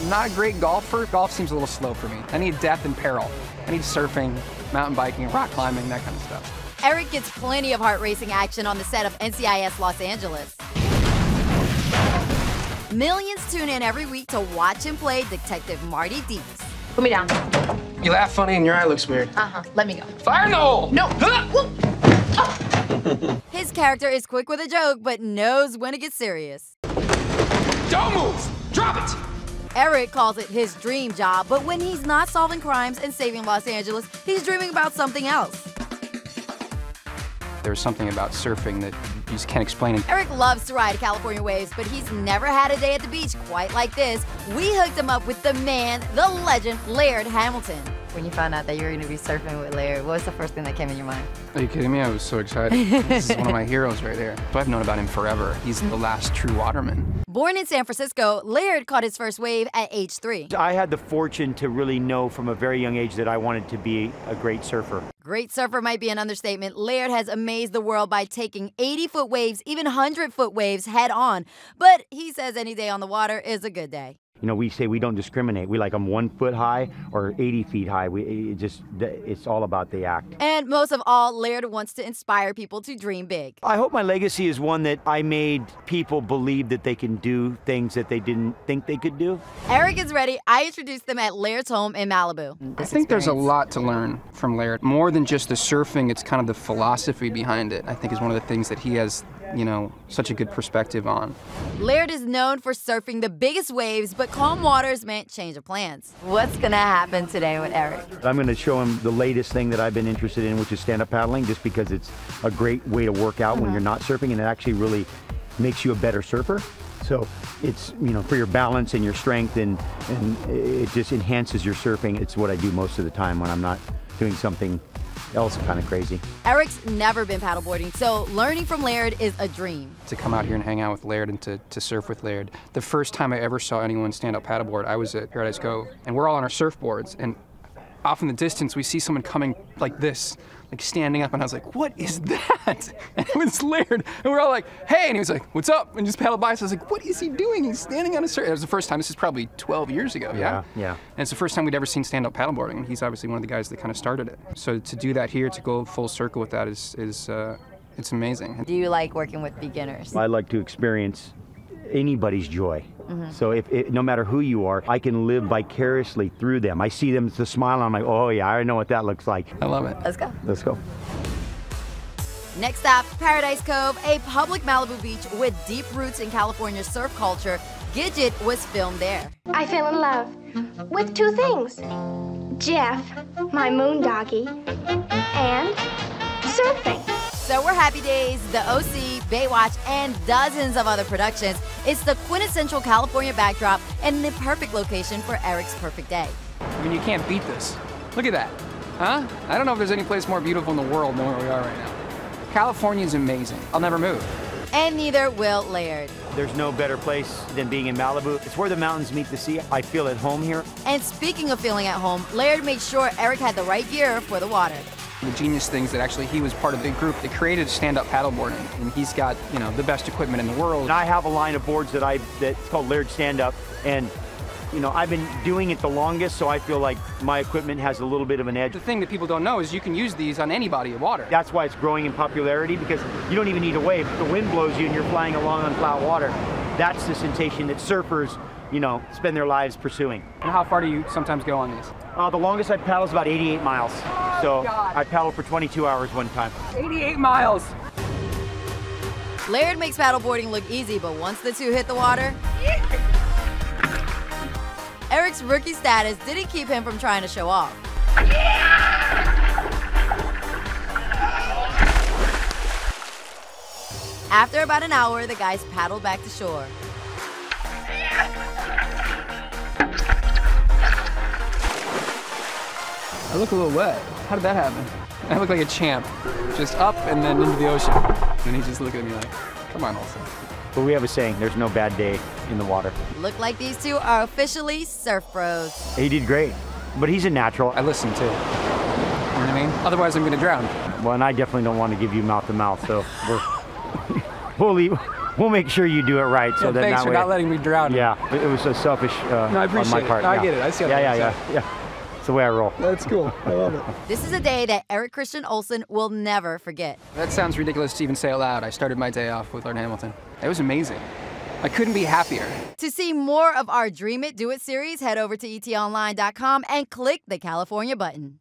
I'm not a great golfer. Golf seems a little slow for me. I need depth and peril. I need surfing, mountain biking, rock climbing, that kind of stuff. Eric gets plenty of heart racing action on the set of NCIS Los Angeles. Millions tune in every week to watch him play Detective Marty Deeks. Put me down. You laugh funny and your eye looks weird. Let me go. Fire in the hole! No. His character is quick with a joke, but knows when to get serious. Don't move! Drop it! Eric calls it his dream job, but when he's not solving crimes and saving Los Angeles, he's dreaming about something else. There's something about surfing that you just can't explain it. Eric loves to ride California waves, but he's never had a day at the beach quite like this. We hooked him up with the man, the legend, Laird Hamilton. When you found out that you were going to be surfing with Laird, what was the first thing that came in your mind? Are you kidding me? I was so excited. This is one of my heroes right here. So I've known about him forever. He's the last true waterman. Born in San Francisco, Laird caught his first wave at age 3. I had the fortune to really know from a very young age that I wanted to be a great surfer. Great surfer might be an understatement. Laird has amazed the world by taking 80-foot waves, even 100-foot waves head on. But he says any day on the water is a good day. You know, we say we don't discriminate. We like them 1 foot high or 80 feet high. It's all about the act. And most of all, Laird wants to inspire people to dream big. I hope my legacy is one that I made people believe that they can do things that they didn't think they could do. Eric is ready. I introduced them at Laird's home in Malibu. I think there's a lot to learn from Laird. More than just the surfing, it's kind of the philosophy behind it, I think, is one of the things that he has, you know, such a good perspective on. Laird is known for surfing the biggest waves, but calm waters meant change of plans. What's going to happen today with Eric? I'm going to show him the latest thing that I've been interested in, which is stand-up paddling, just because it's a great way to work out when you're not surfing, and it actually really makes you a better surfer. So it's, you know, for your balance and your strength, and it just enhances your surfing. It's what I do most of the time when I'm not doing something else kind of crazy. Eric's never been paddleboarding, so learning from Laird is a dream. To come out here and hang out with Laird and to surf with Laird. The first time I ever saw anyone stand up paddleboard, I was at Paradise Cove, and we're all on our surfboards, and off in the distance we see someone coming like this, like standing up, and I was like, what is that? And it was Laird, and we're all like, hey, and he was like, what's up? And just paddled by us. I was like, what is he doing? He's standing on a surf. It was the first time. This is probably 12 years ago, yeah? Yeah. And it's the first time we'd ever seen stand-up paddleboarding, and he's obviously one of the guys that kind of started it. So to do that here, to go full circle with that is it's amazing. Do you like working with beginners? I like to experience anybody's joy. So if no matter who you are, I can live vicariously through them. I see them, the smile, and I'm like, oh yeah, I know what that looks like. I love it. Let's go. Let's go. Next stop, Paradise Cove, a public Malibu beach with deep roots in California surf culture. Gidget was filmed there. I fell in love with 2 things. Jeff, my moon doggy, and surfing. So we're Happy Days, The OC, Baywatch, and dozens of other productions. It's the quintessential California backdrop and the perfect location for Eric's perfect day. I mean, you can't beat this. Look at that. Huh? I don't know if there's any place more beautiful in the world than where we are right now. California is amazing. I'll never move. And neither will Laird. There's no better place than being in Malibu. It's where the mountains meet the sea. I feel at home here. And speaking of feeling at home, Laird made sure Eric had the right gear for the water. The genius things that actually he was part of a big group that created stand-up paddleboarding, and he's got, you know, the best equipment in the world. And I have a line of boards that's called Laird Stand Up, and you know, I've been doing it the longest, so I feel like my equipment has a little bit of an edge. The thing that people don't know is you can use these on any body of water. That's why it's growing in popularity, because you don't even need a wave. If the wind blows you and you're flying along on flat water, that's the sensation that surfers, you know, spend their lives pursuing. And how far do you sometimes go on these? The longest I paddle is about 88 miles. So I paddled for 22 hours one time. 88 miles! Laird makes paddleboarding look easy, but once the two hit the water, Eric's rookie status didn't keep him from trying to show off. After about an hour, the guys paddled back to shore. I look a little wet. How did that happen? I look like a champ. Just up and then into the ocean. And he's just looking at me like, come on, Olsen. But we have a saying, there's no bad day in the water. Look like these two are officially surf bros. He did great, but he's a natural. I listen too. You know what I mean? Otherwise I'm gonna drown. Well, and I definitely don't want to give you mouth to mouth, so we'll we'll make sure you do it right. So that Thanks that for way, not letting me drown. Yeah, it was a selfish I on appreciate my it. part. I yeah. get it. I see how Yeah, that yeah, works yeah, yeah. It's the way I roll. That's cool. I love it. This is a day that Eric Christian Olsen will never forget. That sounds ridiculous to even say out loud. I started my day off with Lord Hamilton. It was amazing. I couldn't be happier. To see more of our Dream It, Do It series, head over to etonline.com and click the California button.